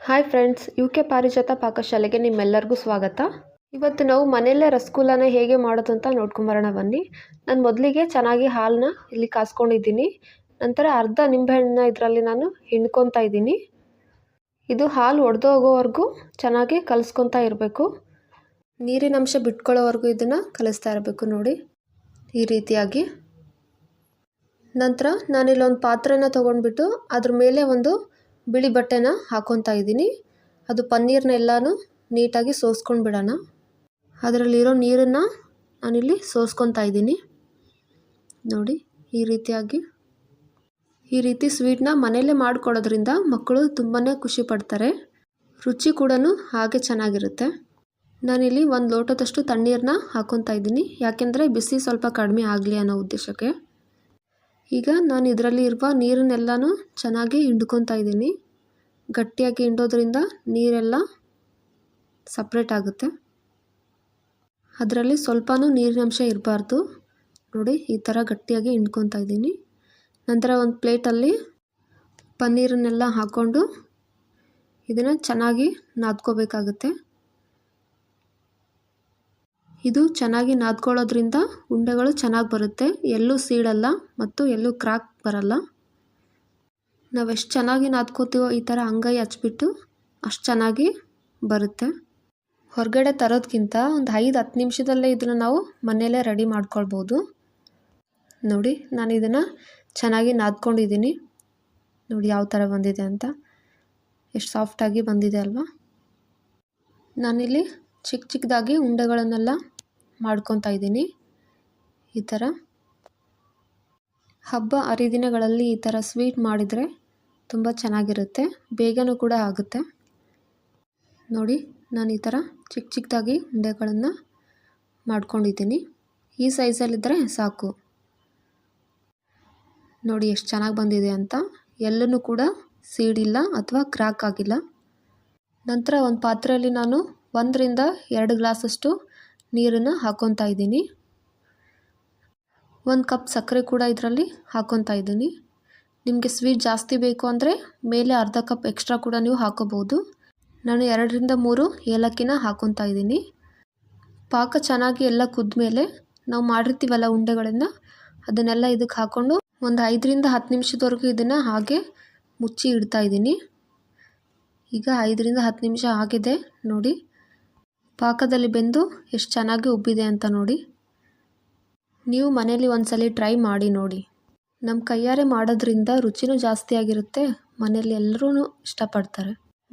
Hi friends, UK ಪಾರಿಜಾತ ಪಾಕಶಾಲೆಗೆ ನಿಮ್ಮೆಲ್ಲರಿಗೂ ಸ್ವಾಗತ. ಇವತ್ತು ನಾವು ಮನೆಯಲ್ಲೇ ರಸಗುಲ್ಲನ ಹೇಗೆ ಮಾಡೋದು ಅಂತ ನೋಡ್ಕೊಂಬರೋಣ ಬನ್ನಿ. ನಾನು ಮೊದಲಿಗೆ ಚೆನ್ನಾಗಿ ಹಾಲನ್ನ ಇಲ್ಲಿ ಕಾಸ್ಕೊಂಡಿದ್ದೀನಿ. ನಂತರ ಅರ್ಧ ನಿಂಬೆಹಣ್ಣನ್ನ ಇದರಲ್ಲಿ ನಾನು ಹಿಂಡ್ಕೊತಾ ಇದ್ದೀನಿ. ಇದು ಹಾಲು ಒಡೆದೋಗೋವರೆಗೂ ಚೆನ್ನಾಗಿ ಕಲಿಸ್ಕೊತಾ ಇರಬೇಕು. ನೀರಿನ ಅಂಶ ಬಿಟ್ಕೊಳ್ಳೋವರೆಗೂ ಇದನ್ನು ಕಲಿಸ್ತಾ ಇರಬೇಕು. ನೋಡಿ ಈ ರೀತಿಯಾಗಿ. ನಂತರ ನಾನಿಲ್ಲೊಂದು ಪಾತ್ರೆನ ತೊಗೊಂಡ್ಬಿಟ್ಟು ಅದ್ರ ಮೇಲೆ ಒಂದು ಬಿಳಿ ಬಟ್ಟೆನ ಹಾಕ್ಕೊತಾ ಇದ್ದೀನಿ. ಅದು ಪನ್ನೀರ್ನೆಲ್ಲನೂ ನೀಟಾಗಿ ಸೋಸ್ಕೊಂಡು ಬಿಡೋಣ. ಅದರಲ್ಲಿರೋ ನೀರನ್ನು ನಾನಿಲ್ಲಿ ಸೋಸ್ಕೊತಾ ಇದ್ದೀನಿ. ನೋಡಿ ಈ ರೀತಿಯಾಗಿ. ಈ ರೀತಿ ಸ್ವೀಟ್ನ ಮನೆಯಲ್ಲೇ ಮಾಡಿಕೊಡೋದ್ರಿಂದ ಮಕ್ಕಳು ತುಂಬಾ ಖುಷಿ ಪಡ್ತಾರೆ. ರುಚಿ ಕೂಡ ಹಾಗೆ ಚೆನ್ನಾಗಿರುತ್ತೆ. ನಾನಿಲ್ಲಿ ಒಂದು ಲೋಟದಷ್ಟು ತಣ್ಣೀರನ್ನ ಹಾಕ್ಕೊತಾ ಇದ್ದೀನಿ, ಯಾಕೆಂದರೆ ಬಿಸಿ ಸ್ವಲ್ಪ ಕಡಿಮೆ ಆಗಲಿ ಅನ್ನೋ ಉದ್ದೇಶಕ್ಕೆ. ಈಗ ನಾನು ಇದರಲ್ಲಿ ಇರುವ ನೀರನ್ನೆಲ್ಲನೂ ಚೆನ್ನಾಗಿ ಹಿಂಡ್ಕೊತಾ ಇದ್ದೀನಿ. ಗಟ್ಟಿಯಾಗಿ ಹಿಂಡೋದ್ರಿಂದ ನೀರೆಲ್ಲ ಸಪ್ರೇಟ್ ಆಗುತ್ತೆ. ಅದರಲ್ಲಿ ಸ್ವಲ್ಪನೂ ನೀರಿನಂಶ ಇರಬಾರ್ದು. ನೋಡಿ ಈ ಥರ ಗಟ್ಟಿಯಾಗಿ ಹಿಂಡ್ಕೊತಾ ಇದ್ದೀನಿ. ನಂತರ ಒಂದು ಪ್ಲೇಟಲ್ಲಿ ಪನ್ನೀರನ್ನೆಲ್ಲ ಹಾಕ್ಕೊಂಡು ಇದನ್ನು ಚೆನ್ನಾಗಿ ನಾದ್ಕೋಬೇಕಾಗುತ್ತೆ. ಇದು ಚೆನ್ನಾಗಿ ನಾದ್ಕೊಳ್ಳೋದ್ರಿಂದ ಉಂಡೆಗಳು ಚೆನ್ನಾಗಿ ಬರುತ್ತೆ, ಎಲ್ಲೂ ಸೀಳಲ್ಲ ಮತ್ತು ಎಲ್ಲೂ ಕ್ರ್ಯಾಕ್ ಬರಲ್ಲ. ನಾವು ಎಷ್ಟು ಚೆನ್ನಾಗಿ ನಾದ್ಕೋತೀವೋ ಈ ಥರ ಅಂಗೈ ಹಚ್ಬಿಟ್ಟು ಅಷ್ಟು ಚೆನ್ನಾಗಿ ಬರುತ್ತೆ. ಹೊರಗಡೆ ತರೋದಕ್ಕಿಂತ ಒಂದು 5-10 ನಿಮಿಷದಲ್ಲೇ ಇದನ್ನು ನಾವು ಮನೆಯಲ್ಲೇ ರೆಡಿ ಮಾಡ್ಕೊಳ್ಬೋದು. ನೋಡಿ ನಾನು ಇದನ್ನು ಚೆನ್ನಾಗಿ ನಾದ್ಕೊಂಡಿದ್ದೀನಿ. ನೋಡಿ ಯಾವ ಥರ ಬಂದಿದೆ ಅಂತ, ಎಷ್ಟು ಸಾಫ್ಟಾಗಿ ಬಂದಿದೆ ಅಲ್ವಾ. ನಾನಿಲ್ಲಿ ಚಿಕ್ಕ ಚಿಕ್ಕದಾಗಿ ಉಂಡೆಗಳನ್ನೆಲ್ಲ ಮಾಡ್ಕೊತಾ ಇದ್ದೀನಿ. ಈ ಥರ ಹಬ್ಬ ಹರಿದಿನಗಳಲ್ಲಿ ಈ ಥರ ಸ್ವೀಟ್ ಮಾಡಿದರೆ ತುಂಬ ಚೆನ್ನಾಗಿರುತ್ತೆ, ಬೇಗನೂ ಕೂಡ ಆಗುತ್ತೆ. ನೋಡಿ ನಾನು ಈ ಥರ ಚಿಕ್ಕ ಚಿಕ್ಕದಾಗಿ ಉಂಡೆಗಳನ್ನು ಮಾಡ್ಕೊಂಡಿದ್ದೀನಿ. ಈ ಸೈಜಲ್ಲಿದ್ದರೆ ಸಾಕು. ನೋಡಿ ಎಷ್ಟು ಚೆನ್ನಾಗಿ ಬಂದಿದೆ ಅಂತ, ಎಲ್ಲೂ ಕೂಡ ಸೀಳಿಲ್ಲ ಅಥವಾ ಕ್ರ್ಯಾಕ್ ಆಗಿಲ್ಲ. ನಂತರ ಒಂದು ಪಾತ್ರೆಯಲ್ಲಿ ನಾನು 1-2 ಗ್ಲಾಸಷ್ಟು ನೀರನ್ನು ಹಾಕ್ಕೊತಾ ಇದ್ದೀನಿ. 1 ಕಪ್ ಸಕ್ಕರೆ ಕೂಡ ಇದರಲ್ಲಿ ಹಾಕ್ಕೊತಾ ಇದ್ದೀನಿ. ನಿಮಗೆ ಸ್ವೀಟ್ ಜಾಸ್ತಿ ಬೇಕು ಅಂದರೆ ಮೇಲೆ ಅರ್ಧ ಕಪ್ ಎಕ್ಸ್ಟ್ರಾ ಕೂಡ ನೀವು ಹಾಕೋಬೋದು. ನಾನು 2-3 ಏಲಕ್ಕಿನ ಹಾಕ್ಕೊತಾ ಇದ್ದೀನಿ. ಪಾಕ ಚೆನ್ನಾಗಿ ಎಲ್ಲ ಕುದ್ಮೇಲೆ ನಾವು ಮಾಡಿರ್ತೀವಲ್ಲ ಉಂಡೆಗಳನ್ನು, ಅದನ್ನೆಲ್ಲ ಇದಕ್ಕೆ ಹಾಕ್ಕೊಂಡು ಒಂದು 5-10 ನಿಮಿಷದವರೆಗೂ ಇದನ್ನು ಹಾಗೆ ಮುಚ್ಚಿ ಇಡ್ತಾ ಇದ್ದೀನಿ. ಈಗ 5-10 ನಿಮಿಷ ಆಗಿದೆ. ನೋಡಿ ಪಾಕದಲ್ಲಿ ಬೆಂದು ಎಷ್ಟು ಚೆನ್ನಾಗಿ ಉಬ್ಬಿದೆ ಅಂತ ನೋಡಿ. ನೀವು ಮನೇಲಿ ಒಂದ್ಸಲಿ ಟ್ರೈ ಮಾಡಿ ನೋಡಿ. ನಮ್ಮ ಕೈಯಾರೆ ಮಾಡೋದ್ರಿಂದ ರುಚಿನೂ ಜಾಸ್ತಿ ಆಗಿರುತ್ತೆ, ಮನೇಲಿ ಎಲ್ಲರೂ ಇಷ್ಟಪಡ್ತಾರೆ.